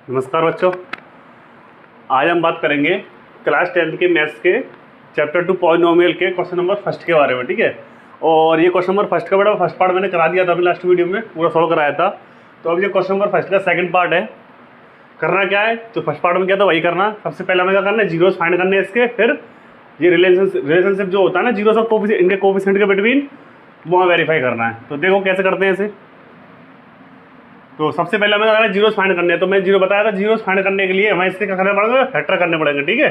नमस्कार बच्चों, आज हम बात करेंगे क्लास 10th के मैथ्स के चैप्टर 2 पॉलिनोमियल के क्वेश्चन नंबर फर्स्ट के बारे में। ठीक है, और ये क्वेश्चन नंबर फर्स्ट का बेटा फर्स्ट पार्ट मैंने करा दिया था अपने लास्ट वीडियो में, पूरा सॉल्व कराया था। तो अब ये क्वेश्चन नंबर फर्स्ट का सेकंड पार्ट है। करना क्या है, तो फर्स्ट पार्ट में क्या था वही करना। सबसे पहले हमें क्या करना है, जीरोस फाइंड करने हैं इसके। फिर ये रिलेशनशिप जो होता है ना जीरोस और कोफिशिएंट, इनके कोफिशिएंट के बिटवीन, वो वेरीफाई करना है। तो देखो कैसे करते हैं इसे। तो सबसे पहले हमें अगर जीरोस फाइंड करने हैं, तो मैं जीरो बताया था, जीरोस फाइंड करने के लिए हमें इसके क्या करना पड़ेगा, फैक्टर करने पड़ेंगे। ठीक है,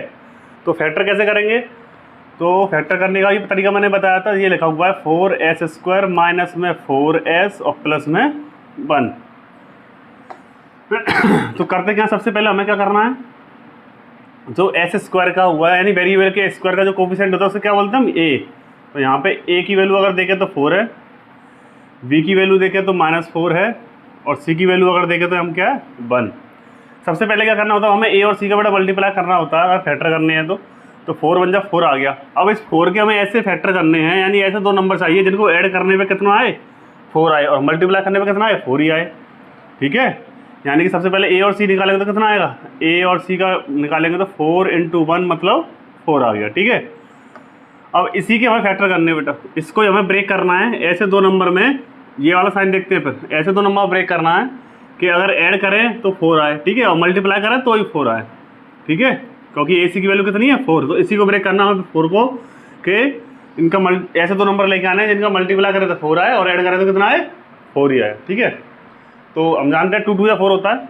तो फैक्टर कैसे करेंगे, तो फैक्टर करने का ये तरीका मैंने बताया था, ये लिखा हुआ है 4s² माइनस में 4s और प्लस में 1। तो करते क्या, सबसे पहले हमें क्या करना है, जो s² का हुआ है यानी वेरिएबल के स्क्वायर का जो कोफिशिएंट होता है उसे क्या बोलते हैं हम, a। तो यहाँ पे a की वैल्यू अगर देखें तो 4 है, b की वैल्यू देखें तो -4 है, और c की वैल्यू अगर देखें तो हम क्या है 1। सबसे पहले क्या करना होता है, हमें a और c का बेटा मल्टीप्लाई करना होता है अगर फैक्टर करने हैं तो 4 1 जा 4 आ गया। अब इस 4 के हमें ऐसे फैक्टर करने हैं, यानी ऐसे दो नंबर चाहिए जिनको ऐड करने पे कितना आए 4 आए, और मल्टीप्लाई करने पे कितना आए 4 ही आए। ठीक है, यानी कि सबसे पहले a और c निकालेंगे तो कितना आएगा, a और c का निकालेंगे तो 4 × 1 मतलब 4 आ गया। ठीक है, अब इसी के हमें फैक्टर करने बेटा, इसको हमें ब्रेक करना है। ऐसे दो नंबर में ये वाला साइन देखते हैं, फिर ऐसे दो नंबर ब्रेक करना है कि अगर ऐड करें तो 4 आए, ठीक है, और मल्टीप्लाई करें तो ही 4 आए। ठीक है, क्योंकि ए सी की वैल्यू कितनी है 4, तो इसी को ब्रेक करना है 4 को, कि इनका ऐसे दो नंबर लेके आने हैं जिनका मल्टीप्लाई करें तो 4 आए और ऐड करें तो कितना आए 4 ही आए। ठीक है, तो हम जानते हैं 2 2 या 4 होता है,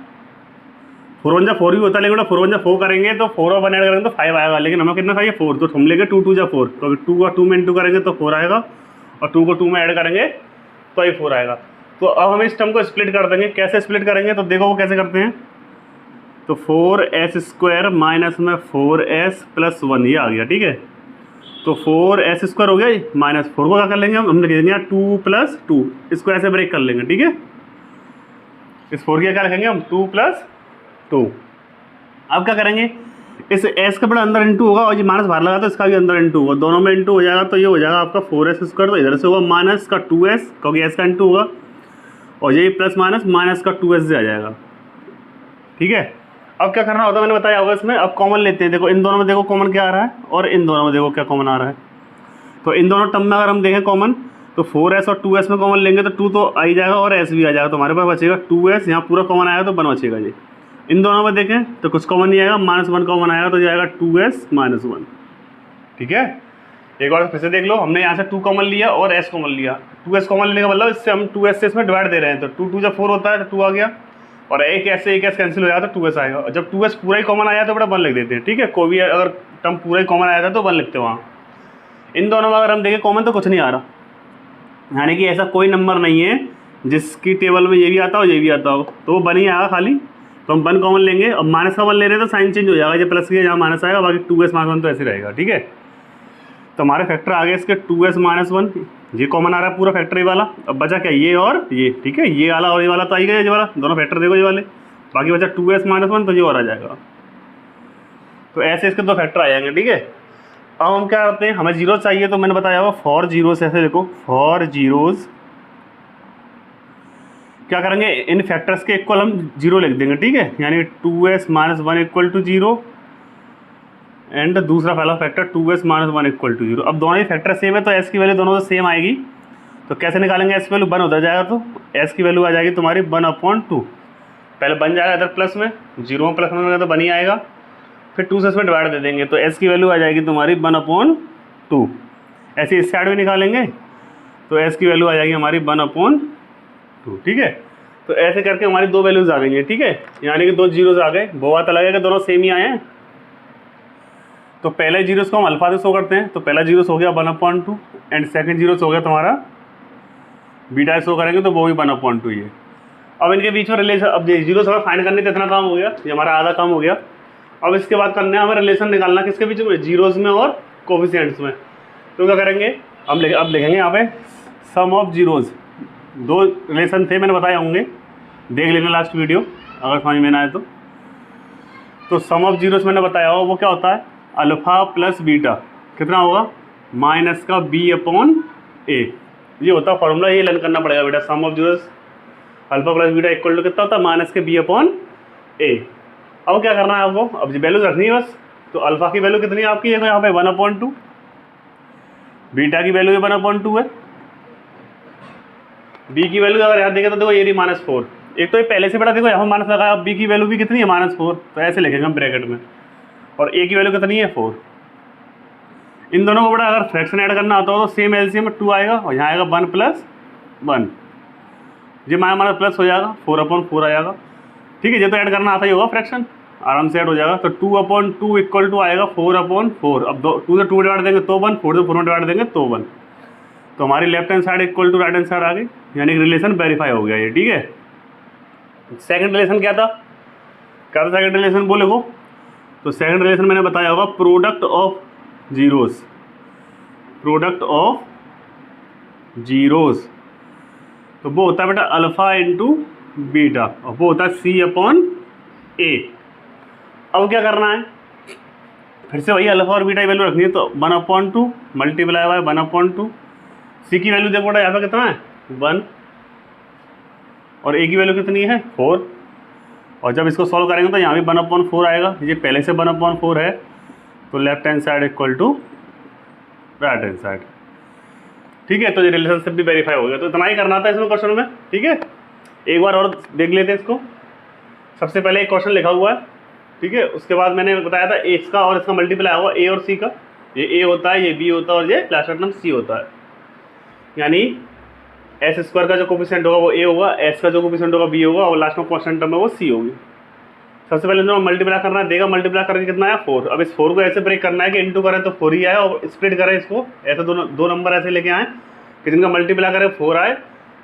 4 1 जा 4 ही होता है, लेकिन 4 1 जा 4 करेंगे तो 4 और 1 ऐड करेंगे तो 5 आएगा, लेकिन हमें कितना चाहिए 4, तो हम लेंगे 2 2 जा 4, क्योंकि 2 को 2 में इंटू करेंगे तो 4 आएगा, और 2 को 2 में ऐड करेंगे तो ही 4 आएगा। तो अब हम इस टर्म को स्प्लिट कर देंगे। कैसे स्प्लिट करेंगे, तो देखो वो कैसे करते हैं, तो 4s² माइनस में 4s प्लस 1 ये आ गया। ठीक है, तो 4s² हो गया, -4 को क्या कर लेंगे हम लिख देंगे 2 + 2, इसको ऐसे ब्रेक कर लेंगे। ठीक है, इस 4 के क्या लिखेंगे हम 2 + 2। अब क्या करेंगे, इस s का बड़ा अंदर इंटू होगा, और ये माइनस बाहर लगा तो इसका भी अंदर इंटू होगा, दोनों में इंटू हो जाएगा, तो ये हो जाएगा आपका 4s², तो इधर से होगा माइनस का 2s, क्योंकि s का इंटू होगा, और ये प्लस माइनस का 2s से आ जाएगा। ठीक है, अब क्या करना होता है मैंने बताया होगा इसमें। अब कॉमन लेते हैं, देखो इन दोनों में देखो कॉमन क्या आ रहा है, और इन दोनों में देखो क्या कॉमन आ रहा है। तो इन दोनों टर्म में अगर हम देखें कॉमन, तो 4s और 2s में कॉमन लेंगे तो 2 तो आ ही जाएगा और s भी आ जाएगा, तो हमारे पास बचेगा 2s, यहाँ पूरा कॉमन आएगा तो 1 बचेगा। जी इन दोनों में देखें तो कुछ कॉमन नहीं आएगा, -1 कॉमन आएगा तो जाएगा 2s - 1। ठीक है, एक बार फिर से देख लो, हमने यहाँ से 2 कॉमन लिया और s कॉमन लिया। 2s कॉमन लेने का मतलब इससे हम 2s से इसमें डिवाइड दे रहे हैं, तो 2 2 जा 4 होता है तो 2 आ गया, और एक s से एक s कैंसिल हो जाता है तो 2s आएगा। और जब 2s पूरा ही कॉमन आया तो बड़ा 1 लिख देते हैं। ठीक है, कोई भी अगर टर्म पूरा ही कॉमन आया था तो 1 लिखते हैं वहाँ। इन दोनों में अगर हम देखें कॉमन तो कुछ नहीं आ रहा, यानी कि ऐसा कोई नंबर नहीं है जिसकी टेबल में ये भी आता हो ये भी आता हो, तो वो 1 ही आएगा खाली। तो हम 1 कॉमन लेंगे, और माइनस का 1 ले रहे हैं तो साइन चेंज हो जाएगा, ये प्लस के यहाँ माइनस आएगा, बाकी 2s - 1 तो ऐसे रहेगा। ठीक है, तो हमारे फैक्टर आ गए इसके 2s - 1, ये कॉमन आ रहा है पूरा फैक्टर वाला। अब बचा क्या, ये और ये। ठीक है, ये वाला और ये वाला तो आई गया, ये वाला दोनों फैक्टर देखो ये वाले, बाकी बचा 2s - 1 तो ये और आ जाएगा। तो ऐसे इसके 2 फैक्टर आ जाएंगे। ठीक है, अब हम क्या करते हैं, हमें जीरो चाहिए, तो मैंने बताया होगा फॉर जीरोस, ऐसे देखो फॉर जीरोस क्या करेंगे, इन फैक्टर्स के इक्वल हम 0 लिख देंगे। ठीक है, यानी 2s - 1 = 0, एंड दूसरा पहला फैक्टर 2s - 1 = 0। अब दोनों ही फैक्टर सेम है तो s की वैल्यू दोनों से सेम आएगी, तो कैसे निकालेंगे, s की वैल्यू 1 उधर जाएगा तो s की वैल्यू आ जाएगी तुम्हारी 1/2। पहले बन जाएगा इधर प्लस में, 0 में प्लस में तो 1 ही आएगा, फिर 2 से इसमें डिवाइड दे देंगे तो s की वैल्यू आ जाएगी तुम्हारी 1/2। ऐसे इस साइड में निकालेंगे तो s की वैल्यू आ जाएगी हमारी 1/2। ठीक है, तो ऐसे करके हमारी 2 वैल्यूज आ गई हैं। ठीक है, यानी कि 2 जीरोस आ गए, वो बात अलग है कि दोनों सेम ही आए हैं। तो पहले जीरोस को हम अल्फा से शो करते हैं, तो पहला जीरोस हो गया 1/2, एंड सेकंड जीरोस हो गया तुम्हारा बीटा शो करेंगे तो वो भी 1/2 ही है। अब इनके बीच में रिलेशन, अब जीरोस हमें फाइंड करने तो इतना काम हो गया, ये हमारा आधा काम हो गया। अब इसके बाद करना है हमें रिलेशन निकालना किसके बीच में, जीरोस में और कोफिशिएंट्स में। तो क्या करेंगे, अब लिखेंगे यहाँ पे सम ऑफ जीरोस। 2 रिलेशन थे मैंने बताए होंगे, देख लेना लास्ट वीडियो अगर समझ में ना आए तो सम ऑफ जीरोस मैंने बताया हो, वो क्या होता है अल्फ़ा प्लस बीटा, कितना होगा -b/a। ये होता है फॉर्मूला, ये लर्न करना पड़ेगा बेटा। Sum of zeros alpha plus beta equal to कितना होता है -b/a। अब क्या करना है आपको, अब वैल्यूज रखनी है बस। तो अल्फा की वैल्यू कितनी है आपकी, है यहाँ पे 1/2, बीटा की वैल्यू 1/2 है, बी की वैल्यू अगर यहाँ देखें तो देखो ये रही -4। एक तो ये पहले से बड़ा देखो यहाँ माइनस लगाया, अब बी की वैल्यू भी कितनी है -4, तो ऐसे लिखेंगे हम ब्रैकेट में, और ए की वैल्यू कितनी है 4। इन दोनों को बड़ा अगर फ्रैक्शन ऐड करना होता हो तो सेम एलसीएम में 2 आएगा, और यहाँ आएगा 1 + 1, ये माइनस प्लस हो जाएगा, 4/4 आ जाएगा। ठीक है, ये तो ऐड करना आता ही होगा, फ्रैक्शन आराम से ऐड हो जाएगा। तो 2/2 इक्वल टू आएगा 4/4। अब 2 से 2 डिवाइड देंगे तो 1, 4 से 4 डिवाइड देंगे तो 1। तो हमारी left hand side equal to right hand side आ गई, यानी कि रिलेशन वेरीफाई हो गया ये। ठीक है, सेकंड रिलेशन क्या था सेकंड रिलेशन बोले वो, तो सेकंड रिलेशन मैंने बताया होगा प्रोडक्ट ऑफ जीरोस। तो वो होता है बेटा अल्फा इंटू बीटा, और वो होता है C/A। अब क्या करना है, फिर से वही अल्फा और बीटा की वैल्यू रखनी है, तो 1/2 मल्टीप्लाई बाय 1/2। सी की वैल्यू देखो बेटा यहाँ पे कितना है 1, और ए की वैल्यू कितनी है 4। और जब इसको सॉल्व करेंगे तो यहाँ भी 1/4 आएगा, ये पहले से 1/4 है, तो left hand side equal to right hand side. ठीक है, तो ये रिलेशनशिप भी वेरीफाई हो गया। तो इतना ही करना था इसमें क्वेश्चन में। ठीक है, एक बार और देख लेते हैं इसको। सबसे पहले एक क्वेश्चन लिखा हुआ है, ठीक है, उसके बाद मैंने बताया था इसका और इसका मल्टीप्लाई होगा ए और सी का, ये ए होता है, ये बी होता है, और ये लास्ट टर्म सी होता है। यानी s² का जो कोफिशिएंट होगा वो a होगा, s का जो कोफिशिएंट होगा b होगा, और लास्ट में कांस्टेंट टर्म है वो c होगी। सबसे पहले जो मल्टीप्लाई करना है, देगा मल्टीप्लाई करके कितना आया 4। अब इस 4 को ऐसे ब्रेक करना है कि इंटू करें तो 4 ही आए, और स्प्लिट करें इसको ऐसे, दो नंबर ऐसे लेके आए कि जिनका मल्टीप्लाई करें 4 आए,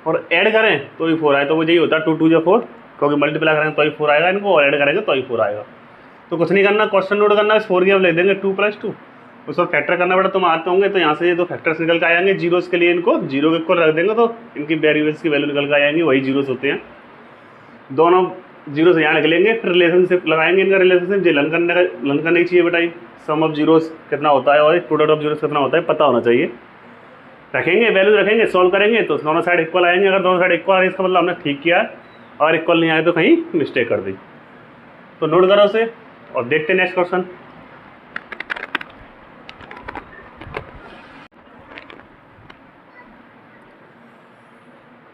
और ऐड करें तो ही 4 आए। तो वो यही होता है 2 × 2 = 4, क्योंकि मल्टीप्लाई करेंगे तो ही 4 आएगा इनको, और ऐड करेंगे तो ही 4 आएगा। तो कुछ नहीं करना, क्वेश्चन नोट करना, इस 4 की हम लिख देंगे 2 + 2। उस वक्त फैक्टर करना पड़ा तुम आते होंगे, तो यहाँ से ये दो फैक्टर्स निकल के आएंगे जीरोस के लिए, इनको जीरो के इक्वल रख देंगे तो इनकी वेरिएबल्स की वैल्यू निकल के आएंगी, वही जीरोस होते हैं। दोनों जीरो से यहाँ निकलेंगे, फिर रिलेशनशिप लगाएंगे, इनका रिलेशनशिप लर्न करने की चाहिए बेटा। सम ऑफ जीरोस कितना होता है और प्रोडक्ट ऑफ जीरोस कितना होता है पता होना चाहिए। रखेंगे वैल्यू रखेंगे, सॉल्व करेंगे तो दोनों साइड इक्वल आएंगे। अगर दोनों साइड इक्वल आए इसका मतलब हमने ठीक किया है, और इक्वल नहीं आए तो कहीं मिस्टेक कर दी। तो नोट करो उसे और देखते नेक्स्ट क्वेश्चन।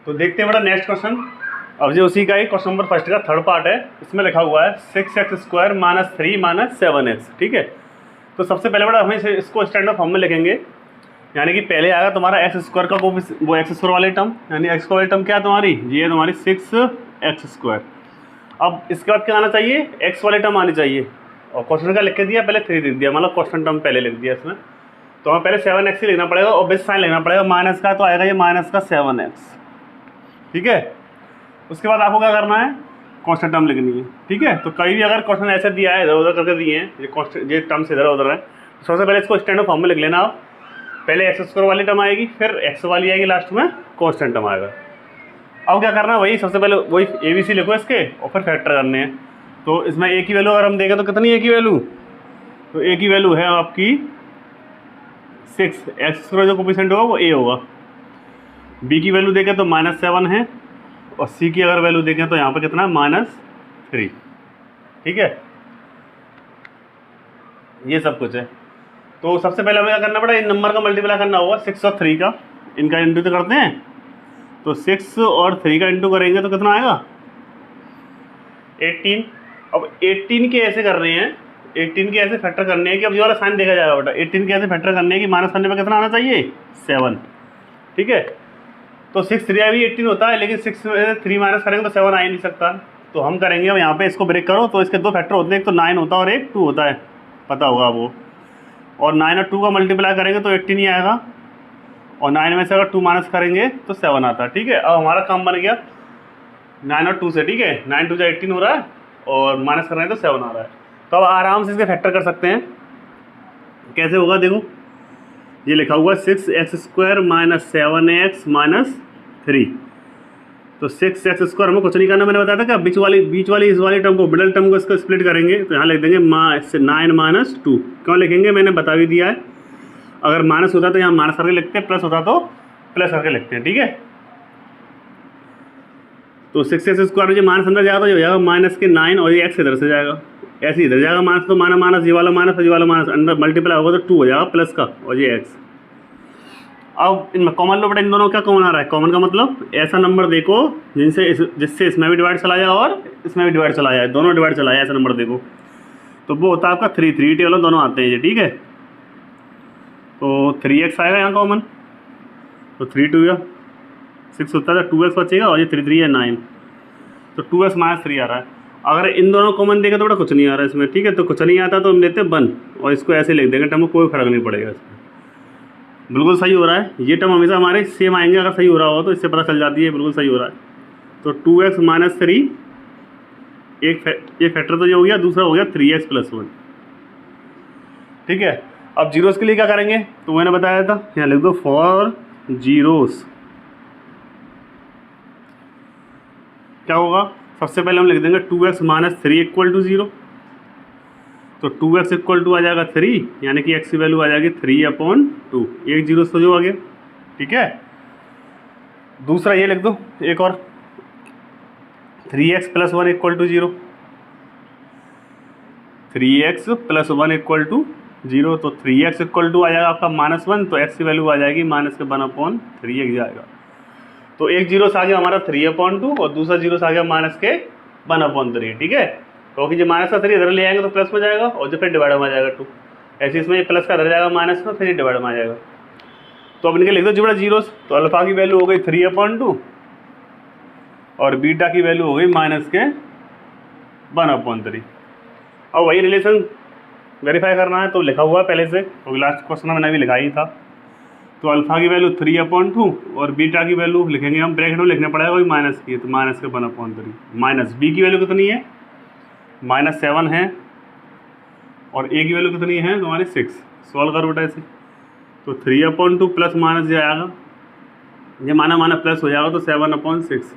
तो देखते हैं बेटा नेक्स्ट क्वेश्चन। अब जो उसी का ही क्वेश्चन नंबर फर्स्ट का थर्ड पार्ट है, इसमें लिखा हुआ है 6x² - 3 - 7x। ठीक है, तो सबसे पहले बेटा हमें इसको स्टैंडर्ड फॉर्म में लिखेंगे, यानी कि पहले आएगा तुम्हारा x² का वो x² वाली टर्म, यानी x वाली टर्म क्या है तुम्हारी, ये है तुम्हारी 6x²। अब इसके बाद क्या आना चाहिए, x वाली टर्म आनी चाहिए, और क्वेश्चन का लिख के दिया पहले 3 लिख दिया, मतलब क्वेश्चन टर्म पहले लिख दिया इसमें। तो हमें पहले 7x ही लिखना पड़ेगा, और बेस साइन लिखना पड़ेगा माइनस का, तो आएगा ये माइनस का 7x। ठीक है, उसके बाद आपको क्या करना है, कांस्टेंट टर्म लिखनी है। ठीक है, तो कहीं भी अगर क्वेश्चन ऐसे दिया है, इधर उधर करके दिए हैं, ये टर्म्स इधर उधर है, तो सबसे पहले इसको स्टैंडर्ड फॉर्म में लिख लेना आप। पहले x² वाली टर्म आएगी, फिर x वाली आएगी, लास्ट में कांस्टेंट टर्म आएगा। अब क्या करना है, वही सबसे पहले वही ABC लिखो इसके, और फिर फैक्टर करने हैं। तो इसमें a की वैल्यू अगर हम देखें तो कितनी a की वैल्यू, तो a की वैल्यू है आपकी 6, x² जो कोफिशिएंट होगा वो a होगा। b की वैल्यू देखें तो -7 है, और c की अगर वैल्यू देखें तो यहाँ पे कितना है -3। ठीक है, ये सब कुछ है। तो सबसे पहले हमें क्या करना पड़ा, इन नंबर का मल्टीप्लाई करना होगा 6 और 3 का, इनका इंटू तो करते हैं। तो 6 और 3 का इंटू करेंगे तो कितना आएगा 18। अब 18 के ऐसे कर रहे हैं, 18 के ऐसे फैक्टर करने हैं कि अब ये वाला साइन देखा जाएगा बेटा, 18 के ऐसे फैक्टर करने हैं कि माइनस करने पर कितना आना चाहिए 7। ठीक है, तो 6 3 भी 18 होता है, लेकिन 6 में 3 माइनस करेंगे तो 7 आ ही नहीं सकता। तो हम करेंगे, अब यहाँ पे इसको ब्रेक करो, तो इसके 2 फैक्टर होते हैं, एक तो 9 होता है और एक 2 होता है, पता होगा वो। और 9 और 2 का मल्टीप्लाई करेंगे तो 18 ही आएगा, और 9 में से अगर 2 माइनस करेंगे तो 7 आता है। ठीक है, अब हमारा काम बन गया 9 और 2 से। ठीक है, 9 × 2 = 18 हो रहा है, और माइनस कर रहे हैं तो 7 आ रहा है। तो अब आराम से इसके फैक्टर कर सकते हैं। कैसे होगा देखो, ये लिखा हुआ है 6x² - 7x - 3। तो 6x² हमें कुछ नहीं करना, मैंने बताया था क्या, बीच वाली इस वाली टर्म को, मिडल टर्म को इसको स्प्लिट करेंगे, तो यहाँ लिख देंगे 9 - 2। क्यों लिखेंगे मैंने बता भी दिया है, अगर माइनस होता तो यहाँ माइनस करके लिखते हैं, प्लस होता तो प्लस करके लिखते हैं। ठीक है, तो 6x² में जो माइनस अंदर जाएगा तो ये हो जाएगा -9, और ये x इधर से जाएगा, ऐसे इधर जाएगा माइनस, तो माना माइनस, ये वाला माइनस और ये वाला माइनस, अंदर मल्टीप्लाई होगा तो 2 हो जाएगा प्लस का, और ये एक्स। अब इनमें कॉमन लो बेटा, इन दोनों क्या कॉमन आ रहा है? कॉमन का मतलब ऐसा नंबर देखो जिससे इसमें भी डिवाइड चला जाए और इसमें भी डिवाइड चला जाए, दोनों डिवाइड चला जाए, ऐसा नंबर देखो। तो वो होता है आपका 3 3 टेबल दोनों आते हैं ये, ठीक है। तो 3x आएगा यहाँ कॉमन, तो 3 2 या 6 होता है, 2x बचेगा, और ये 3 3 है 9, तो 2x माइनस 3 आ रहा है। अगर इन दोनों कॉमन देगा तो बड़ा कुछ नहीं आ रहा है इसमें, ठीक है। तो कुछ नहीं आता तो हम लेते हैं 1 और इसको ऐसे लिख देंगे, टर्म में कोई फर्क नहीं पड़ेगा इसमें, बिल्कुल सही हो रहा है। ये टर्म हमेशा हमारे सेम आएंगे, अगर सही हो रहा हो तो इससे पता चल जाती है बिल्कुल सही हो रहा है। तो 2x माइनस 3, ये फैक्टर तो ये हो गया, दूसरा हो गया 3x प्लस 1, ठीक है। अब जीरोस के लिए क्या करेंगे? तो मैंने बताया था, यहाँ लिख दो फॉर जीरोस। क्या होगा? सबसे पहले हम लिख देंगे 2x माइनस 3 इक्वल टू 0, तो 2x इक्वल टू आ जाएगा 3, यानी कि x की वैल्यू आ जाएगी 3/2, एक जीरो तो जो आ गया, ठीक है। दूसरा ये लिख दो एक और, 3x plus 1 equal to 0, 3x plus 1 equal to 0, तो 3x इक्वल टू आ जाएगा आपका -1, तो x की वैल्यू आ जाएगी -1/3 एक जाएगा। तो एक जीरो आ गया हमारा 3/2 और दूसरा जीरो आ गया -1/3, ठीक है। क्योंकि जो माइनस का 3 इधर ले आएंगे तो प्लस में जाएगा, और जो फिर डिवाइड में आ जाएगा 2, ऐसे इसमें प्लस का इधर जाएगा माइनस में, फिर डिवाइड में आ जाएगा। तो अब इनके लिख दो जो बड़ा जीरोस, तो अल्फा की वैल्यू हो गई 3/2 और बीटा की वैल्यू हो गई -1/3। अब वही रिलेशन वेरीफाई करना है, तो लिखा हुआ है पहले से, तो लास्ट क्वेश्चन मैंने भी लिखा ही था। तो अल्फा की वैल्यू 3/2 और बीटा की वैल्यू लिखेंगे हम, ब्रैकेट में लिखना पड़ेगा वही माइनस की, तो -1/3। माइनस बी की वैल्यू कितनी है? -7 है, और ए की वैल्यू कितनी है तुम्हारी 6। सॉल्व करो बेटा ऐसे, तो 3/2 प्लस माइनस जो आएगा, ये माना प्लस हो जाएगा, तो 7/6।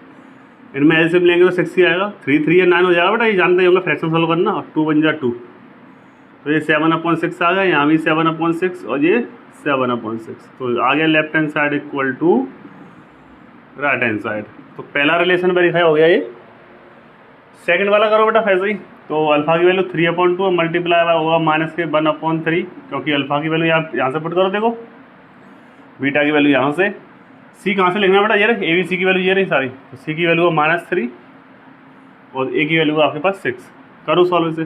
इनमें ऐसे मिलेंगे तो 6 ही आएगा, 3 3 या 9 हो जाएगा बेटा, ये जानते ही होंगे फ्रैक्शन सॉल्व करना, और 2 1 जा 2, तो ये 7/6 आ गया, यहाँ भी 7/6 और ये 7/6। तो आ गया left hand side equal to right hand side. तो पहला रिलेशन वेरीफाई हो गया ये। सेकंड वाला करो बेटा ऐसे ही, तो अल्फा की वैल्यू 3/2 और मल्टीप्लाई होगा -1/3, क्योंकि अल्फा की वैल्यू यहाँ से पुट करो, देखो बीटा की वैल्यू यहाँ से, सी कहाँ से लिखना बेटा, ये रही ए बी सी की वैल्यू ये रही सारी, तो सी की वैल्यू -3 और ए की वैल्यू आपके पास 6। करो सॉल्व इसे,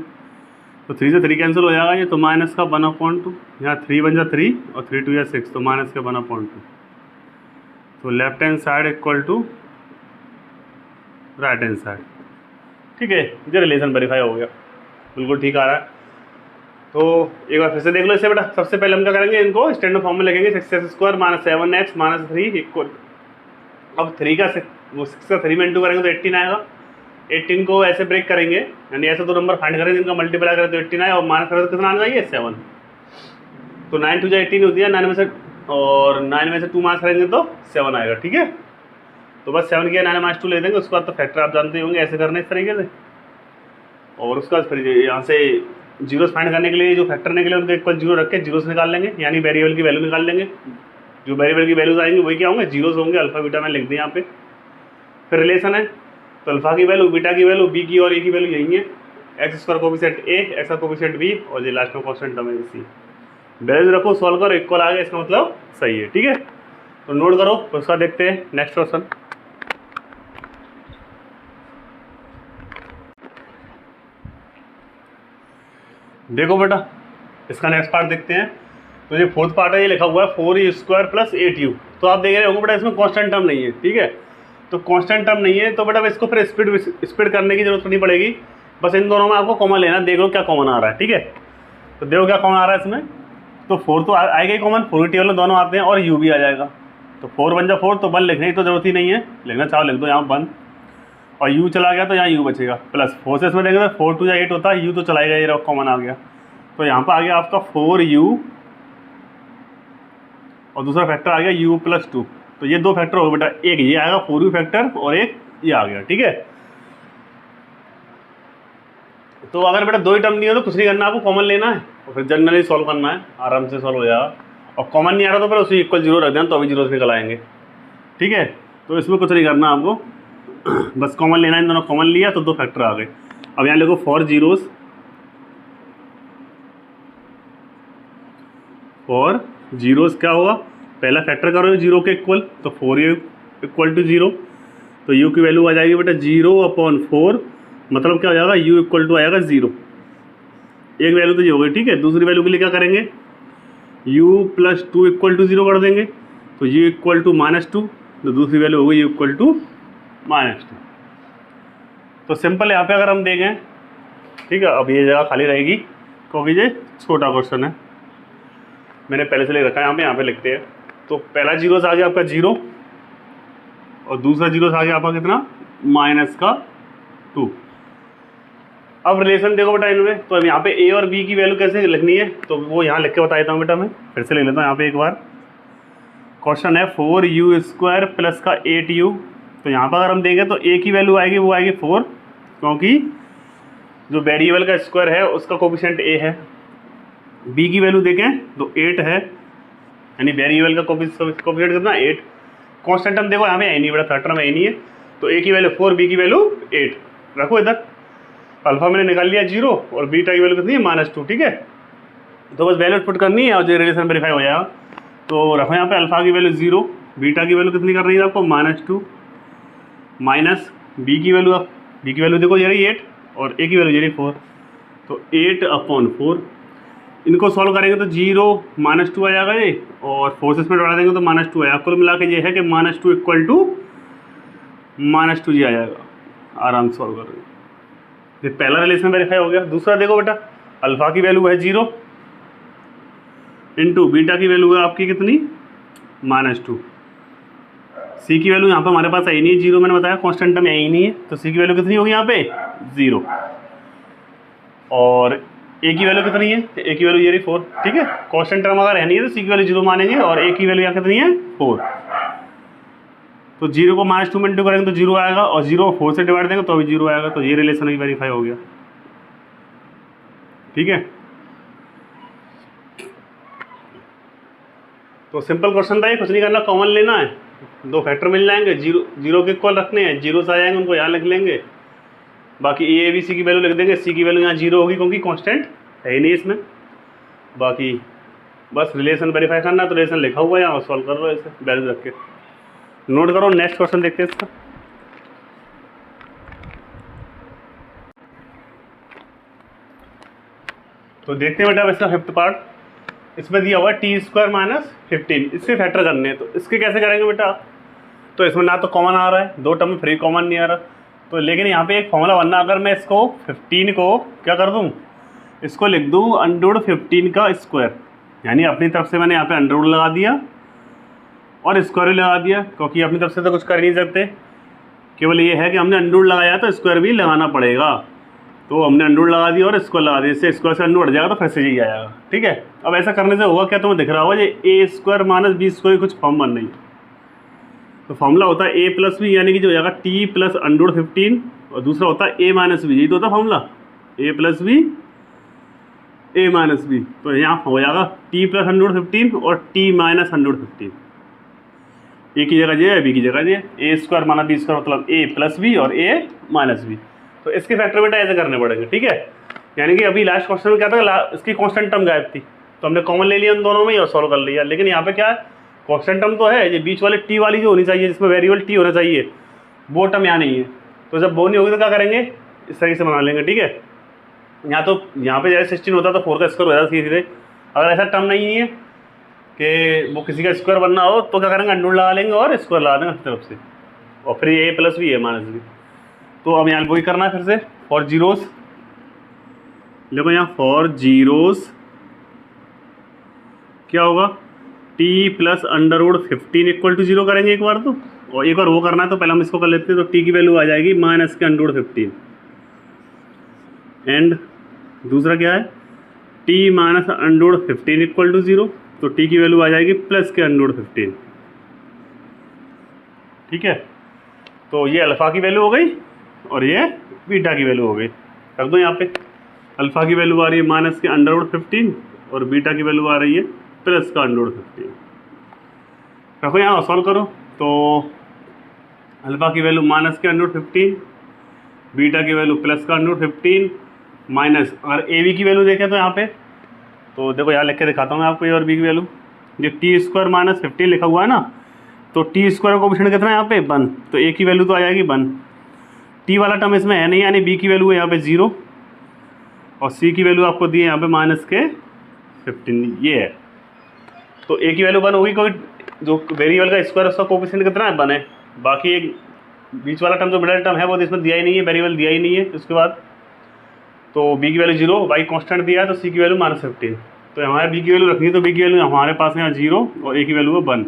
तो 3 से 3 कैंसिल हो जाएगा ये, तो -1/2, यहाँ 3 1 जा 3 और 3 2 या 6, तो -1/2। तो left hand side equal to right hand side, ठीक है। ये रिलेशन वेरीफाई हो गया, बिल्कुल ठीक आ रहा है। तो एक बार फिर से देख लो इसे बेटा। सबसे पहले हम क्या करेंगे, इनको स्टैंडर्ड फॉर्म में लिखेंगे, 6x² - 7x - 3 इक्वल, अब 3 का 6 का 3 में इंटू करेंगे तो 18 आएगा। 18 को ऐसे ब्रेक करेंगे, यानी ऐसे दो नंबर फाइंड करेंगे जिनका मल्टीप्लाई करें तो 18 आए, और माइनस करें तो कितना आना चाहिए 7। तो 9 2 18 होती है, 9 में से, और 9 में से 2 माइनस करेंगे तो 7 आएगा, ठीक है। तो बस 7 किया 9 - 2 ले देंगे, उसके बाद तो फैक्टर आप जानते होंगे ऐसे करने इस तरीके से, और उसका फिर यहाँ से जीरोस फाइंड करने के लिए जो फैक्टर करने के लिए उनके इक्वल जीरो रख के जीरोस निकाल लेंगे, यानी वेरिएबल की वैल्यू निकाल लेंगे। जो वेरिएबल की वैल्यूज आएंगे वही क्या होंगे, जीरोस होंगे। अल्फा बीटा में लिख दें यहाँ पे। फिर रिलेशन है, तो अल्फा की वैल्यू, बीटा की वैल्यू, बी की और ए की वैल्यू यही है। x² कोफिशिएंट ए, x का कोफिशिएंट बी, और ये लास्ट में कांस्टेंट टर्म है सी। वैल्यूज रखो, सॉल्व करो, इक्वल आ गया, इसका मतलब सही है, ठीक है। तो नोट करो, उसका देखते हैं नेक्स्ट क्वेश्चन। देखो बेटा, इसका नेक्स्ट पार्ट देखते हैं। तो ये फोर्थ पार्ट है, ये लिखा हुआ है 4u² + 8u। तो आप देख रहे होंगे बेटा इसमें कांस्टेंट टर्म नहीं है, ठीक है। तो कांस्टेंट टर्म नहीं है तो बेटा इसको फिर स्प्लिट करने की जरूरत नहीं पड़ेगी, बस इन दोनों में आपको कॉमन लेना। देख लो क्या कॉमन आ रहा है, ठीक है। तो देखो क्या कॉमन आ रहा है इसमें, तो 4 तो आएगा ही कॉमन, 4 टेबल में दोनों आते हैं, और u भी आ जाएगा। तो 4 1 जा 4, तो 1 लिखने की तो जरूरत ही नहीं है, लिखना चाहो लिख दो यहाँ 1, और u चला गया तो यहाँ u बचेगा, प्लस 4 से इसमें देखेंगे तो 4 2 जा 8 होता है, u तो चलाएगा, ये कॉमन आ गया। तो यहाँ पर आ गया आपका 4u, और दूसरा फैक्टर आ गया u + 2। तो ये दो फैक्टर हो गए बेटा, एक ये आएगा 4u फैक्टर और एक ये आ गया, ठीक है। तो अगर बेटा दो ही टर्म नहीं हो तो कुछ नहीं करना, आपको कॉमन लेना है और फिर जनरली सॉल्व करना है, आराम से सॉल्व हो जाएगा। और कॉमन नहीं आ रहा तो फिर उसी इक्वल जीरो रख देना, तो अभी जीरो निकल आएंगे, ठीक है। तो इसमें कुछ नहीं करना आपको, बस कॉमन लेना है। इन दोनों कॉमन लिया तो दो फैक्टर आ गए। अब यहाँ लिखो 4 जीरोस और जीरोस क्या हुआ, पहला फैक्टर करो जीरो के इक्वल, तो 4u इक्वल टू जीरो, तो u की वैल्यू आ जाएगी बेटा 0/4, मतलब क्या हो जाएगा, u इक्वल टू आएगा 0। एक वैल्यू तो ये हो गई, ठीक है। दूसरी वैल्यू के लिए क्या करेंगे, u + 2 इक्वल टू 0 कर देंगे, तो u इक्वल टू -2, तो दूसरी वैल्यू हो गई u इक्वल टू -2। तो सिंपल यहाँ पे अगर हम देखें, ठीक है, अब ये जगह खाली रहेगी क्योंकि ये छोटा क्वेश्चन है, मैंने पहले से ले रखा है यहाँ पे लिखते हैं। तो पहला जीरो आ गया आपका 0 और दूसरा जीरो आ गया आपका कितना, -2। अब रिलेशन देखो बेटा इनमें, तो अब यहाँ पे a और b की वैल्यू कैसे लिखनी है, तो वो यहाँ लिख के बता देता हूँ बेटा, मैं फिर से ले लेता हूँ यहाँ पे एक बार। क्वेश्चन है 4u² प्लस का 8u, तो यहाँ पर अगर हम देखें तो a की वैल्यू आएगी, वो आएगी 4, क्योंकि जो वेरिएबल का स्क्वायर है उसका कोफिशिएंट a है। b की वैल्यू देखें तो 8 है, यानी वेरिएबल का कोफिशिएंट कितना, 8। कांस्टेंट हम देखो यहाँ पे है नहीं बेटा, थर्ड टर्म है नहीं है, तो a की वैल्यू 4, b की वैल्यू 8 रखो इधर। अल्फा मैंने निकाल लिया 0 और बीटा की वैल्यू कितनी है, -2, ठीक है। तो बस वैल्यू पुट करनी है और जो रिलेशन वेरीफाई हो जाएगा। तो रखो यहाँ पे अल्फा की वैल्यू 0, बीटा की वैल्यू कितनी करनी है आपको, -2, माइनस b की वैल्यू देखो ये रही 8 और a की वैल्यू ये रही 4, तो 8/4। इनको सॉल्व करेंगे तो 0 -2 आ जाएगा ये, और 4 से इसमें बढ़ा देंगे तो -2 आएगा। कुल मिला के ये है कि -2 इक्वल टू -2 जी आ जाएगा, आराम से सॉल्व कर रहे हैं। ये पहला रिलेशन वेरीफाई हो गया। दूसरा देखो बेटा, अल्फा की वैल्यू है 0 इंटू बीटा की वैल्यू है आपकी कितनी, -2। सी की वैल्यू यहाँ पे हमारे पास है ही नहीं है, 0 मैंने बताया कांस्टेंट टर्म है ही नहीं है, तो सी की वैल्यू कितनी होगी यहाँ पे, 0। और ए की वैल्यू कितनी है, ए की वैल्यू ये रही 4, ठीक है। कांस्टेंट टर्म अगर है नहीं है तो सी की वैल्यू 0 मानेंगे, और ए की वैल्यू यहाँ कितनी है, 4। तो 0 को -2 में इंटू करेंगे तो 0 आएगा, और 0 को 4 से डिवाइड देंगे तो भी 0 आएगा। तो ये रिलेशन भी वेरीफाई हो गया, ठीक है। तो सिंपल क्वेश्चन था ये, कुछ नहीं करना, कॉमन लेना है, दो फैक्टर मिल जाएंगे, 0 के इक्वल रखने हैं, जीरोस आ जाएंगे, उनको यहाँ लिख लेंगे। बाकी ए बी सी की वैल्यू लिख देंगे, सी की वैल्यू यहाँ 0 होगी क्योंकि कांस्टेंट है ही नहीं इसमें। बाकी बस रिलेशन वेरीफाई करना, तो रिलेशन लिखा हुआ है यहाँ, सॉल्व कर लो ऐसे वैल्यू रख के, नोट करो। नेक्स्ट क्वेश्चन देखते हैं इसका। तो देखते हैं बेटा अब इसका 5th पार्ट, इसमें दिया हुआ है t² - 15, इसके फैक्टर करने हैं। तो इसके कैसे करेंगे बेटा, तो इसमें ना तो कॉमन आ रहा है, दो टर्म में फ्री कॉमन नहीं आ रहा, तो लेकिन यहाँ पे एक फॉर्मूला बनना, अगर मैं इसको 15 को क्या कर दूँ, इसको लिख दूँ √15 का स्क्वायर, यानी अपनी तरफ से मैंने यहाँ पे √ लगा दिया और स्क्वायर भी लगा दिया, क्योंकि अपनी तरफ से तो कुछ कर ही नहीं सकते, केवल ये है कि हमने √ लगाया तो स्क्वायर भी लगाना पड़ेगा। तो हमने √ लगा दिया और स्क्वायर लगा दिया, इससे स्क्वायर से √ हट जाएगा तो फिर से यही आएगा, ठीक है। अब ऐसा करने से होगा क्या, तुम्हें दिख रहा होगा ये a² - b² कुछ फॉर्म बन रही है। तो फॉर्मूला होता है a + b, यानी कि जो हो जाएगा t + √15, और दूसरा होता है a - b, यही तो होता है formula, a + b a - b। तो यहाँ हो जाएगा t + √15 और t - √15, a की जगह ये है, b की जगह ये, a² - b² मतलब a + b और a - b। तो इसके फैक्टर बेटा ऐसे करने पड़ेंगे, ठीक है। यानी कि अभी लास्ट क्वेश्चन में क्या था, इसकी कांस्टेंट टर्म गायब थी, तो हमने कॉमन ले लिया उन दोनों में ही और सॉल्व कर लिया। लेकिन यहाँ पे क्या है, कांस्टेंट टर्म तो है, ये बीच वाले t वाली जो होनी चाहिए, जिसमें वेरिएबल t होना चाहिए, वो टर्म यहाँ नहीं है। तो जब वो नहीं होगी तो क्या करेंगे, इस तरीके से बना लेंगे, ठीक है। यहाँ पे जैसे 16 होता तो 4 का स्क्वायर हो जाता सीधे। अगर ऐसा टर्म नहीं है कि वो किसी का स्क्वायर बनना हो, तो क्या करेंगे, √ लगा लेंगे और स्क्वायर लगा देंगे अपनी तरफ से, और फिर a + b a - b। तो अब यहाँ वही करना है फिर से, फॉर जीरोस देखो, यहाँ फॉर जीरोस क्या होगा, t + √15 इक्वल टू 0 करेंगे एक बार तो, और एक बार वो करना है तो पहले हम इसको कर लेते हैं। तो t की वैल्यू आ जाएगी -√15, एंड दूसरा क्या है, t - √15 इक्वल टू 0, तो t की वैल्यू आ जाएगी +√15, ठीक है। तो ये अल्फ़ा की वैल्यू हो गई और ये बीटा की वैल्यू हो गई। रख दो यहाँ पे, अल्फ़ा की वैल्यू आ रही है -√15 और बीटा की वैल्यू आ रही है +√15। रखो यहाँ सॉल्व करो, तो अल्फ़ा की वैल्यू -√15, बीटा की वैल्यू +√15 माइनस, अगर ए बी की वैल्यू देखें तो यहाँ पे तो देखो यहाँ लिख के दिखाता हूँ मैं आपको ए और बी की वैल्यू। जो टी स्क्वायर माइनस 15 लिखा हुआ है ना, तो टी स्क्वायर का कोएफिशिएंट कितना है यहाँ पे 1, तो ए की वैल्यू तो आ जाएगी 1। टी वाला टर्म इसमें है नहीं, यानी बी की वैल्यू है यहाँ पे 0 और सी की वैल्यू आपको दी है यहाँ पे -15, ये है। तो ए की वैल्यू 1 होगी, कोई जो वेरिएबल का स्क्वायर उसका कोएफिशिएंट कितना है 1 है। बाकी एक बीच वाला टर्म जो मिडिल टर्म है वो इसमें दिया ही नहीं है, वेरिएबल दिया ही नहीं है। उसके बाद तो बी की वैल्यू 0, वाई कॉन्स्टेंट दिया है, तो सी की वैल्यू -15। तो हमारे बी की वैल्यू रखनी है, तो बी की वैल्यू हमारे पास है 0 और ए की वैल्यू है 1।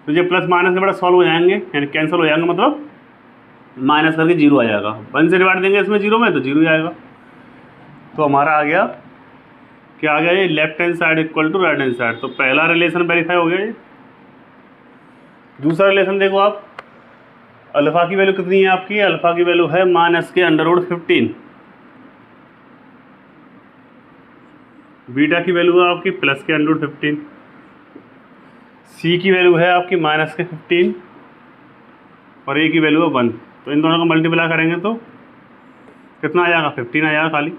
तो ये प्लस माइनस से बड़ा सॉल्व हो जाएंगे, यानी कैंसिल हो जाएंगे, मतलब माइनस करके 0 आ जाएगा। 1 से डिवाइड देंगे इसमें 0 में तो 0 आएगा। तो हमारा आ गया क्या आ गया, ये left hand side equal to right hand side. तो पहला रिलेशन वेरीफाई हो गया ये। दूसरा रिलेशन देखो आप, अल्फा की वैल्यू कितनी है आपकी, अल्फा की वैल्यू है -√15, बीटा की वैल्यू है आपकी +√15, सी की वैल्यू है आपकी -15 और ए की वैल्यू है 1। तो इन दोनों को मल्टीप्लाई करेंगे तो कितना आ जाएगा, 15 आ जाएगा खाली,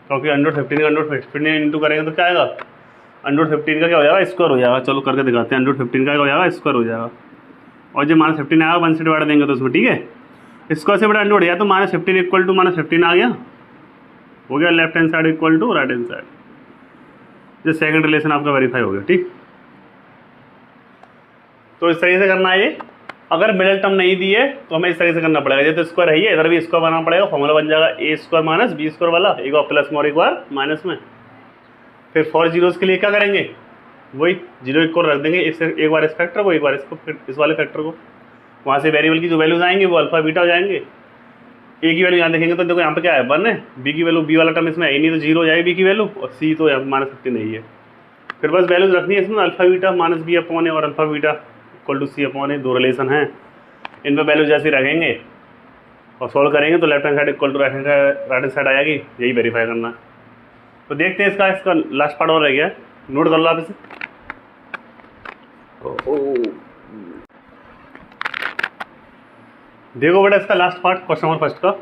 क्योंकि √15 इंटू करेंगे तो क्या आएगा, √15 का क्या हो जाएगा, स्क्वायर हो जाएगा। चलो करके दिखाते हैं, √15 का क्या हो जाएगा, स्क्वायर हो जाएगा। और जो -15 आएगा 1 से डिवाइड देंगे तो उसमें, ठीक है, स्क्वायर से बड़ा अंडर गया तो -15 इक्वल टू -15 आ गया, हो गया left hand side equal to right hand side. जो सेकंड रिलेशन आपका वेरीफाई हो गया, ठीक। तो इस तरीके से करना है ये। अगर मिडिल टर्म नहीं दी है तो हमें इस तरीके से करना पड़ेगा। जैसे स्क्वायर है, ये इधर भी स्क्वायर बनाना पड़ेगा, फॉर्मूला बन जाएगा ए स्क्वायर माइनस बी स्क्वायर वाला, एक बार प्लस में और एक बार माइनस में। फिर 4 जीरोस के लिए क्या करेंगे, वही 0 1 को रख देंगे, एक बार इस फैक्टर को, एक बार इसको, फिर इस वाले फैक्टर को। वहाँ से वेरिएबल की जो वैल्यूज आएंगे वो अल्फा बीटा हो जाएंगे। ए की वैल्यू यहाँ देखेंगे तो देखो यहाँ पे क्या है 1 है, बी की वैल्यू, बी वाला टर्म इसमें है नहीं तो 0 हो जाएगी बी की वैल्यू, और सी तो यहाँ -15 नहीं है। फिर बस वैल्यूज रखनी है इसमें, alpha beta -b upon a और alpha beta equal to c upon a, दो रिलेशन हैं, इन पर वैल्यू जैसे रखेंगे और सॉल्व करेंगे तो left hand side equal to right hand side आ जाएगी। यही वेरीफाई करना है। तो देखते हैं इसका लास्ट पार्ट और रह गया है, नोट कर लो आप इसे। देखो बेटा इसका last part question number first का,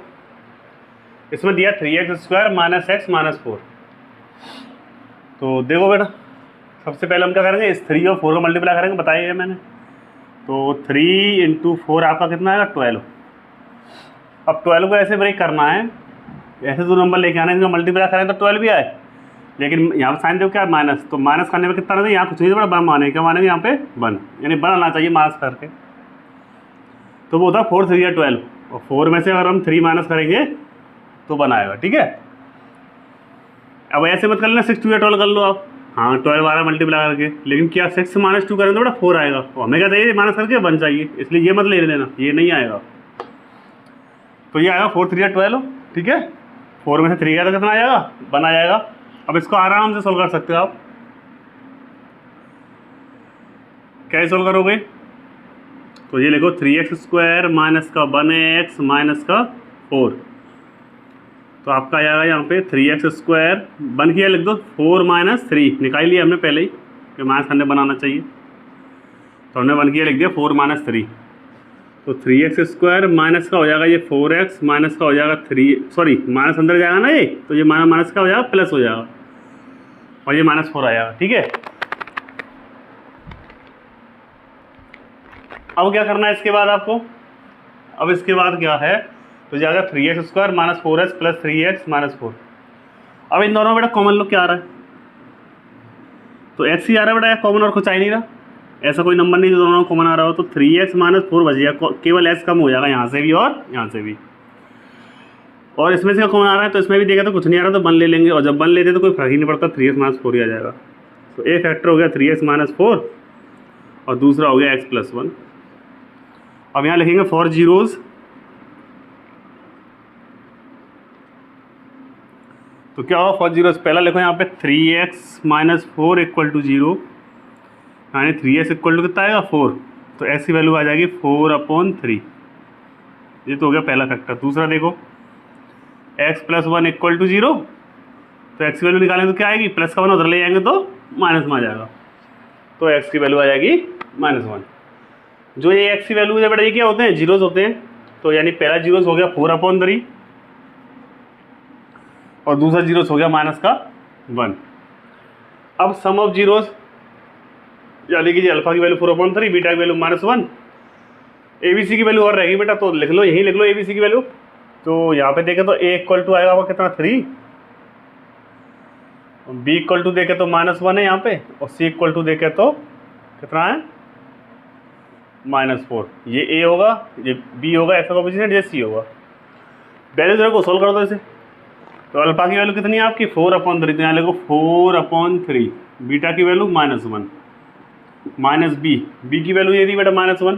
इसमें दिया 3x² - x - 4। तो देखो बेटा सबसे पहले हम क्या करेंगे, इस 3 और 4 का मल्टीप्लाई करेंगे, बताइए मैंने। तो 3 × 4 आपका कितना आएगा 12। अब 12 को ऐसे ब्रेक करना है, ऐसे दो नंबर लेके आना है, इनका मल्टीप्लाई करें तो 12 भी आए, लेकिन यहाँ पर साइन देखो क्या माइनस, तो माइनस करने में कितना रहता है, यहाँ कुछ नहीं बड़ा 1 माने, क्या मानेंगे यहाँ पे 1, यानी 1 आना चाहिए माइनस करके। तो वो होता है 4 3 या 12, और 4 में से अगर हम 3 माइनस करेंगे तो 1 आएगा, ठीक है। अब ऐसे मत कर लेना 6 2 या 12 कर लो आप, हाँ 12 12 मल्टीप्लाई करके, लेकिन क्या 6 से -2 करें तो बड़ा 4 आएगा, तो हमें क्या चाहिए माइनस करके 1 चाहिए, इसलिए ये मत ले लेना, ये नहीं आएगा। तो ये आएगा 4 3 या 12, ठीक है। 4 में से 3 गया तो कितना आ जाएगा 1 आ जाएगा। अब इसको आराम से सोल्व कर सकते हो आप, कैसे सोल्व करोगे, तो ये लिखो 3x² माइनस का 1x माइनस का 4, तो आपका आ जाएगा यहाँ पे 3x² 1 किया लिख दो, 4 - 3 निकाल लिया हमने पहले ही कि माइनस करने बनाना चाहिए, तो हमने 1 किया लिख दिया 4 - 3, तो 3x² माइनस का हो जाएगा ये 4x माइनस का हो जाएगा 3, सॉरी माइनस अंदर जाएगा ना ये, तो ये माइनस का हो जाएगा प्लस हो जाएगा और ये -4 आ जाएगा, ठीक है। अब क्या करना है इसके बाद आपको, अब इसके बाद क्या है, तो जाएगा 3x² - 4x + 3x - 4। अब इन दोनों में बेटा कॉमन लोग क्या आ रहा है, तो x ही आ रहा है बेटा, कॉमन और कुछ आ ही नहीं रहा, ऐसा कोई नंबर नहीं जो दोनों कॉमन आ रहा हो। तो 3x - 4 बच जाएगा, केवल x कम हो जाएगा यहाँ से भी और यहाँ से भी, और इसमें से कॉमन आ रहा है तो इसमें भी देखा तो कुछ नहीं आ रहा तो 1 ले लेंगे, और जब 1 लेते तो कोई फर्क ही नहीं पड़ता, 3x - 4 ही आ जाएगा। तो ए फैक्टर हो गया 3x - 4 और दूसरा हो गया x + 1। अब यहाँ लिखेंगे 4 जीरोज़, तो क्या होगा 4 जीरोज़, पहला लिखो यहाँ पे 3x - 4 = 0, यानी 3x = कितना आएगा 4, तो x की वैल्यू आ जाएगी 4/3, ये तो हो गया पहला फैक्टर। दूसरा देखो x + 1 = 0, तो x की वैल्यू निकालेंगे तो क्या आएगी, प्लस का 1 उधर ले जाएंगे तो माइनस में आ जाएगा, तो x की वैल्यू आ जाएगी -1। जो ये x की वैल्यू है बेटा ये क्या होते हैं, जीरोज़ होते हैं, तो यानी पहला जीरोज़ हो गया 4/3 और दूसरा जीरोज़ हो गया 1। अब सम ऑफ जीरोस यानी कि अल्फा की वैल्यू 4/3, बीटा की वैल्यू -1, ABC की वैल्यू और रहेगी बेटा, तो लिख लो, यही लिख लो ABC की वैल्यू। तो यहाँ पे देखें तो A इक्वल टू आएगा आपका कितना 3, B इक्वल टू देखे तो -1 है यहाँ पे, और C इक्वल टू देखे तो कितना है -4। ये A होगा, ये B होगा, ऐसा कोएफिशिएंट, ये C होगा। वैल्यू जरा को सोल्व कर दो इसे। तो अल्फा की वैल्यू कितनी है आपकी 4/3, तो यहाँ लिखो 4/3, बीटा की वैल्यू -1 माइनस बी की वैल्यू ये थी बेटा -1,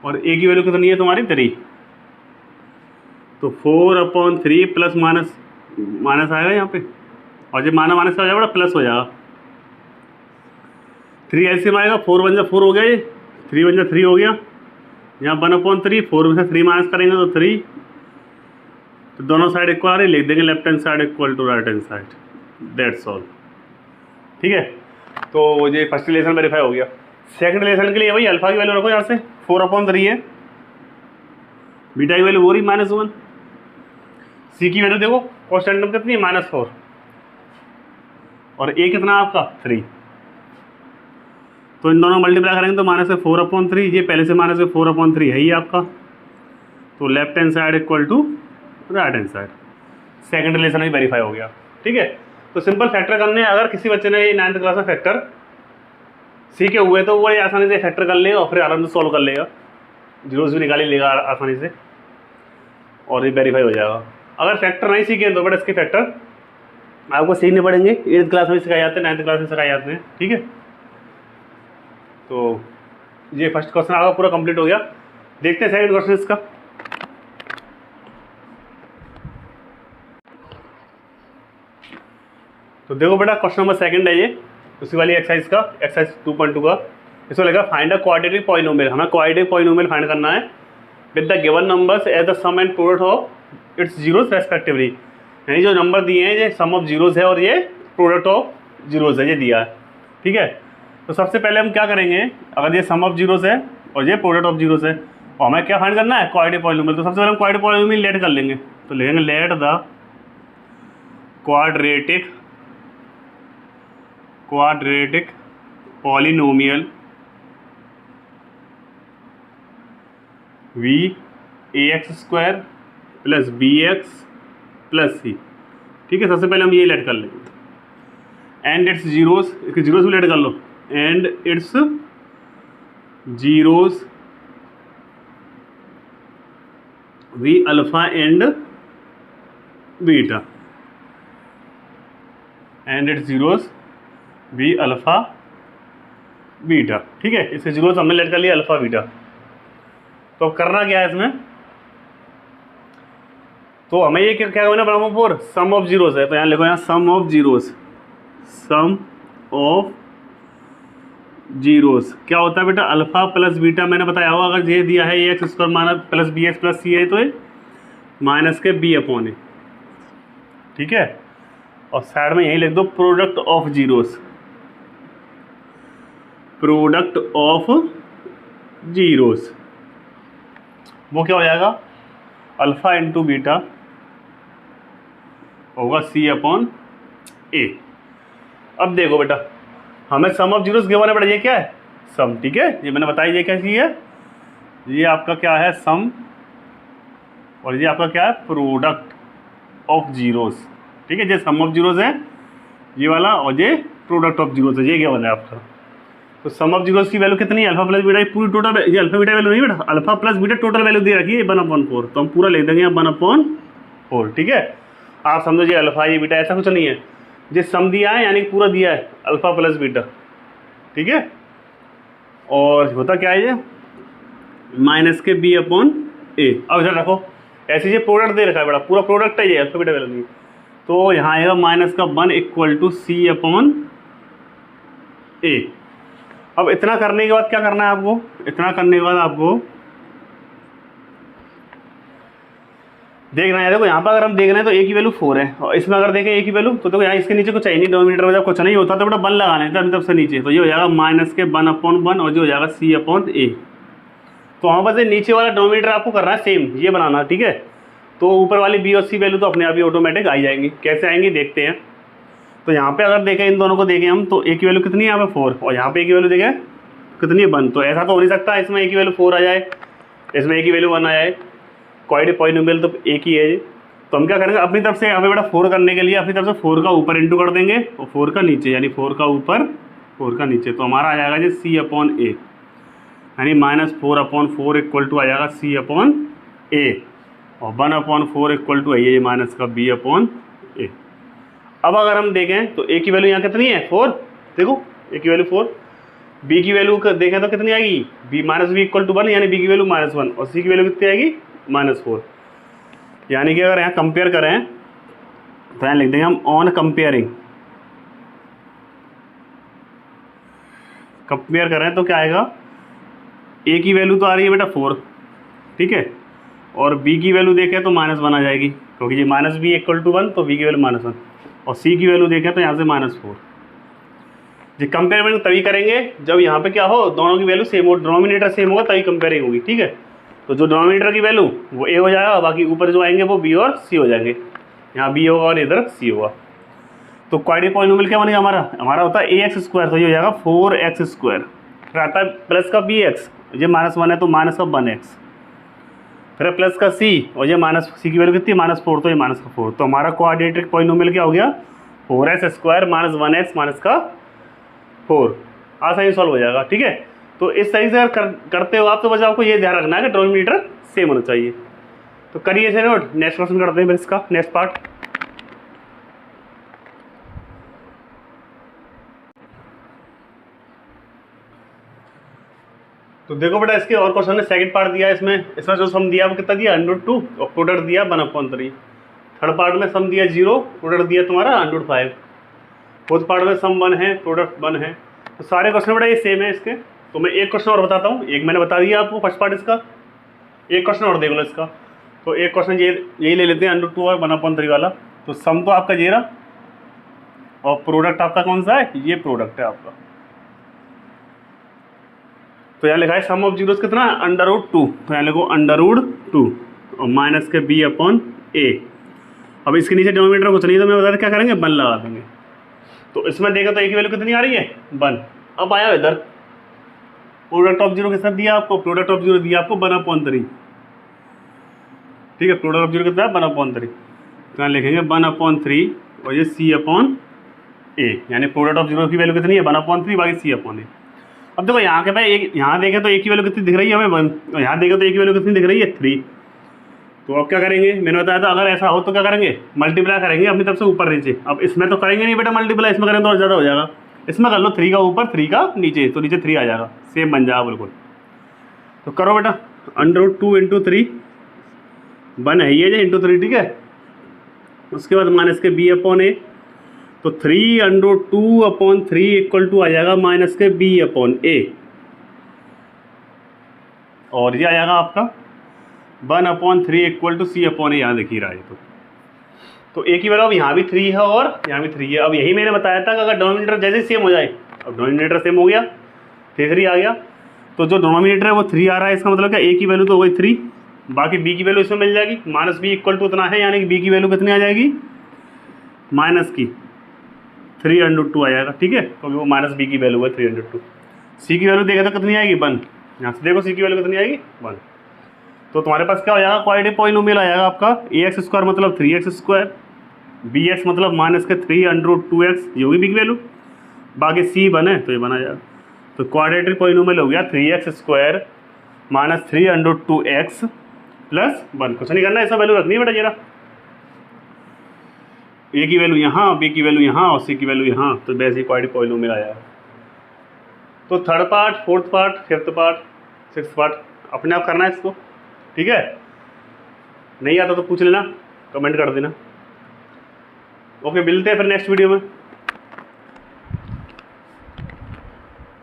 और A की वैल्यू कितनी है तुम्हारी 3। तो 4/3 प्लस माइनस आएगा यहाँ पे, और जब माइनस का हो जाएगा प्लस हो जाएगा। 3 ऐसे में आएगा, 4 1 4 हो गया, ये 3 1 3 हो गया। यहाँ 1/3, 4 में से 3 माइनस करेंगे तो 3, तो दोनों साइड इक्वल आ रही, लिख देंगे left hand side equal to right hand side, that's all. ठीक है, तो ये फर्स्ट रिलेशन वेरीफाई हो गया। सेकंड रिलेशन के लिए वही अल्फा की वैल्यू रखो यहाँ से 4/3 है, बीटा की वैल्यू हो रही -1, सी की वैल्यू देखो कांस्टेंट टर्म कितनी है -4, और A कितना आपका 3। तो इन दोनों मल्टीप्लाई करेंगे तो -4/3, ये पहले से -4/3 है ही आपका, तो left hand side equal to right hand side. Second relation भी वेरीफाई हो गया। ठीक है, तो सिंपल फैक्टर करने, अगर किसी बच्चे ने 9th क्लास में फैक्टर सीखे हुए तो वो आसानी से फैक्टर कर लेगा और फिर आराम से सॉल्व कर लेगा, जीरोस भी निकाल ही लेगा आसानी से, और ये वेरीफाई हो जाएगा। अगर फैक्टर नहीं सीखे तो बट इसके फैक्टर आपको सीखने पड़ेंगे, 8th क्लास में सिखाए जाते हैं, 9th क्लास में सिखाए जाते हैं। ठीक है, तो ये फर्स्ट क्वेश्चन आपका पूरा कंप्लीट हो गया। देखते हैं सेकंड क्वेश्चन इसका। तो देखो बेटा क्वेश्चन नंबर सेकंड है ये, उसी वाली एक्सरसाइज का, एक्सरसाइज 2.2 का। इसको लगा फाइंड अ क्वाड्रेटिक पॉलिनोमियल, हमें क्वाड्रेटिक पॉलिनोमियल फाइंड करना है with the given numbers as the sum and product of its zeros respectively. यानी जो नंबर दिए हैं ये सम ऑफ जीरोस है और ये प्रोडक्ट ऑफ जीरोस है, ये दिया है। ठीक है, तो सबसे पहले हम क्या करेंगे, अगर ये सम ऑफ जीरोस है और ये प्रोडक्ट ऑफ जीरोस है और हमें क्या फाइंड करना है क्वाड्रेटिक पॉलिनोमियल, तो सबसे पहले हम क्वाड्रेटिक पॉलिनोमियल लेट कर लेंगे। तो लिखेंगे let the quadratic polynomial v ax² plus bx plus c। ठीक है, सबसे पहले हम ये लेट कर लेंगे, एंड इट्स जीरोस, इसके जीरोस भी लेट कर लो, and its zeros v alpha and beta, and its zeros v alpha beta. ठीक है, इसके जीरोस हमने लेट कर लिया अल्फा बीटा। तो अब करना क्या है इसमें, तो हमें ये क्या करना बराबर फोर सम ऑफ जीरोस है, तो यहाँ लिखो, यहाँ sum of zeros, sum of zeros क्या होता है बेटा अल्फा प्लस बीटा। मैंने बताया होगा अगर ये दिया है A X square minus plus B X plus C है तो ये माइनस के बी अपॉन ए। ठीक है, और साइड में यही लिख दो product of zeros, product of zeros वो क्या हो जाएगा अल्फा इंटू बीटा होगा सी अपॉन ए। अब देखो बेटा हमें सम ऑफ जीरोस गिवन है बेटा, ये क्या है सम। ठीक है, ये मैंने बताया ये क्या चीज है, ये आपका क्या है सम, और ये आपका क्या है प्रोडक्ट ऑफ जीरोस। ठीक है, ये सम ऑफ जीरोस है ये वाला, और ये प्रोडक्ट ऑफ जीरोस है, ये गिवन है आपका। तो सम ऑफ जीरोस की वैल्यू कितनी है अल्फा प्लस बीटा, पूरी टोटल, ये अल्फा बीटा वैल्यू नहीं बेटा, alpha plus beta total value दे रखी है 1/4, तो हम पूरा लिख देंगे 1/4। ठीक है, आप समझो ये अल्फा ये बीटा ऐसा कुछ नहीं है, ये सम दिया है यानी पूरा दिया है अल्फा प्लस बीटा। ठीक है, और होता क्या है ये माइनस के बी अपॉन ए। अब इधर रखो ऐसे, ये प्रोडक्ट दे रखा है बेटा, पूरा प्रोडक्ट है ये अल्फा बीटा वैल्यू नहीं, तो यहाँ आएगा माइनस का 1 इक्वल टू सी अपॉन ए। अब इतना करने के बाद क्या करना है आपको, इतना करने के बाद आपको देखना है, देखो यहाँ पर अगर हम देख रहे हैं तो ए की वैल्यू 4 है, और इसमें अगर देखें ए की वैल्यू तो देखो यहाँ इसके नीचे कुछ है नहीं, डिनोमिनेटर में जब कुछ नहीं होता तो बेटा 1 लगाना है तब से नीचे, तो ये हो जाएगा माइनस के 1/1 और जो हो जाएगा सी अपॉन ए। तो वहाँ पर से नीचे वाला डिनोमिनेटर आपको करना है सेम ये बनाना। ठीक है, तो ऊपर वाली बी और सी वैल्यू तो अपने आप ही ऑटोमेटिक आ जाएंगी। कैसे आएंगी देखते हैं। तो यहाँ पे अगर देखें इन दोनों को देखें हम तो ए की वैल्यू कितनी है यहाँ पे 4 और यहाँ पे ए की वैल्यू देखें कितनी है 1। तो ऐसा तो हो नहीं सकता इसमें ए की वैल्यू 4 आ जाए, इसमें ए की वैल्यू 1 आ जाए, क्वाइट पॉलिनोमियल तो एक ही है। तो हम क्या करेंगे अपनी तरफ से यहाँ पे बेटा 4 करने के लिए अपनी तरफ से 4 का ऊपर इंटू कर देंगे और 4 का नीचे, यानी 4 का ऊपर 4 का नीचे। तो हमारा आ जाएगा जी C/A, यानी -4/4 इक्वल टू आ जाएगा C/A और 1/4 इक्वल टू है माइनस का B/A। अब अगर हम देखें तो ए की वैल्यू यहाँ कितनी है 4, देखो ए की वैल्यू 4, बी की वैल्यू देखें तो कितनी आएगी b इक्वल टू 1, यानी बी की वैल्यू -1 और सी की वैल्यू कितनी आएगी -4। यानी कि अगर यहाँ कंपेयर करें तो यहाँ लिख देंगे हम ऑन कंपेयरिंग, कंपेयर करें तो क्या आएगा, ए की वैल्यू तो आ रही है बेटा 4, ठीक है, और बी की वैल्यू देखें तो -1 आ जाएगी क्योंकि ये -b इक्वल टू 1, तो बी की वैल्यू -1 और सी की वैल्यू देखें तो यहाँ से -4। जी कंपेयरमेंट तभी करेंगे जब यहाँ पे क्या हो, दोनों की वैल्यू सेम हो, डिनोमिनेटर सेम होगा तभी कंपेयरिंग होगी, ठीक है। तो जो डिनोमिनेटर की वैल्यू वो ए हो जाएगा, बाकी ऊपर जो आएंगे वो बी और सी हो जाएंगे, यहाँ बी होगा और इधर सी होगा। तो क्वाड्रेटिक पॉलिनोमियल क्या बनेगा हमारा होता है ax², तो ये हो जाएगा 4x², फिर आता है प्लस का bx, ये -1 है तो माइनस का 1x, फिर प्लस का c और ये सी की वैल्यू कितनी -4, तो ये -4। तो हमारा क्वाड्रेटिक पॉलिनोमियल क्या हो गया 4x² - 1x -4, आसानी सॉल्व हो जाएगा, ठीक है। तो इस तरीके से अगर करते हो आप तो बस आपको ये ध्यान रखना है कि डिनोमिनेटर सेम होना चाहिए। तो करिए इसे नोट, नेक्स्ट क्वेश्चन करते हैं फिर इसका नेक्स्ट पार्ट। तो देखो बेटा इसके और क्वेश्चन ने सेकंड पार्ट दिया, इसमें जो सम दिया वो कितना दिया √2 और प्रोडक्ट दिया 1/3। थर्ड पार्ट में सम दिया 0, प्रोडक्ट दिया तुम्हारा √5। फोर्थ पार्ट में सम 1 है, प्रोडक्ट 1 है। तो सारे क्वेश्चन बेटा ये सेम है इसके। तो मैं एक क्वेश्चन और बताता हूँ, एक मैंने बता दिया आपको फर्स्ट पार्ट इसका, एक क्वेश्चन और देख लो इसका। तो एक क्वेश्चन यही ले लेते हैं √2 और 1/3 वाला। तो सम तो आपका ये रहा और प्रोडक्ट आपका कौन सा है, ये प्रोडक्ट है आपका। तो यहाँ लिखा है सम ऑफ जीरोस कितना है √2, तो यहाँ लिखो √2 और माइनस के b/a। अब इसके नीचे डिनोमिनेटर कुछ नहीं है तो मैं बता क्या करेंगे 1 लगा देंगे। तो इसमें देखा तो ए की वैल्यू कितनी आ रही है 1। अब आया इधर प्रोडक्ट ऑफ जीरो के साथ दिया आपको, प्रोडक्ट ऑफ जीरो दिया आपको 1/3, ठीक है। प्रोडक्ट ऑफ जीरो कितना है 1/3, तो यहाँ लिखेंगे 1/3 और ये c/a, यानी प्रोडक्ट ऑफ जीरो की वैल्यू कितनी है 1/3, बाकी c/a। अब देखो यहाँ के भाई यहाँ देखें तो ए की वैल्यू कितनी दिख रही है हमें 1 और यहाँ देखें तो ए की वैल्यू कितनी दिख रही है 3। तो अब क्या करेंगे, मैंने बताया था अगर ऐसा हो तो क्या करेंगे मल्टीप्लाई करेंगे अपनी तरफ से ऊपर नीचे। अब इसमें तो करेंगे नहीं बेटा मल्टीप्लाई, इसमें करेंगे तो और ज़्यादा हो जाएगा। इसमें कर लो 3 का ऊपर 3 का नीचे, तो नीचे 3 आ जाएगा, सेम बन जाएगा बिल्कुल। तो करो बेटा √2 × 3 1 है ये इंटू 3, ठीक है। उसके बाद माइनस के b/a, तो 3√2/3 इक्वल टू आ जाएगा माइनस के b/a और ये आ जाएगा आपका 1/3 इक्वल टू c/a, यहाँ देखिए रहा है। तो ए की वैल्यू अब यहाँ भी 3 है और यहाँ भी 3 है। अब यही मैंने बताया था कि अगर डिनोमिनेटर जैसे सेम हो जाए, अब डिनोमिनेटर सेम हो गया 3 आ गया, तो जो डिनोमिनेटर है वो 3 आ रहा है, इसका मतलब क्या ए की वैल्यू तो हो गई 3, बाकी बी की वैल्यू इसमें मिल जाएगी -b इक्वल टू उतना है, यानी कि बी की वैल्यू कितनी आ जाएगी माइनस की 3√2 आ जाएगा, ठीक है, क्योंकि वो -b की वैल्यू है 3√2। सी की वैल्यू देखा तो कितनी आएगी 1, यहाँ से देखो सी की वैल्यू कितनी आएगी 1। तो तुम्हारे पास क्या हो जाएगा क्वाड्रेटिक पॉलिनोमियल आ जाएगा आपका ax² मतलब 3x², bx मतलब -3√2x, ये होगी बी की वैल्यू, बाकी सी 1 है तो ये बना जाएगा। तो क्वाड्रेटिक पॉलिनोमियल हो गया 3x² - 3√2x + 1। कुछ नहीं करना, ऐसा वैल्यू रखनी है बेटा जरा, ए की वैल्यू यहाँ, बी की वैल्यू यहाँ और सी की वैल्यू यहाँ, तो वैसे ही क्वाड्रेटिक पॉलिनोमियल आया। तो third part, fourth part, fifth part, sixth part अपने आप करना है इसको, ठीक है। नहीं आता तो पूछ लेना, कमेंट कर देना। ओके, मिलते हैं फिर नेक्स्ट वीडियो में।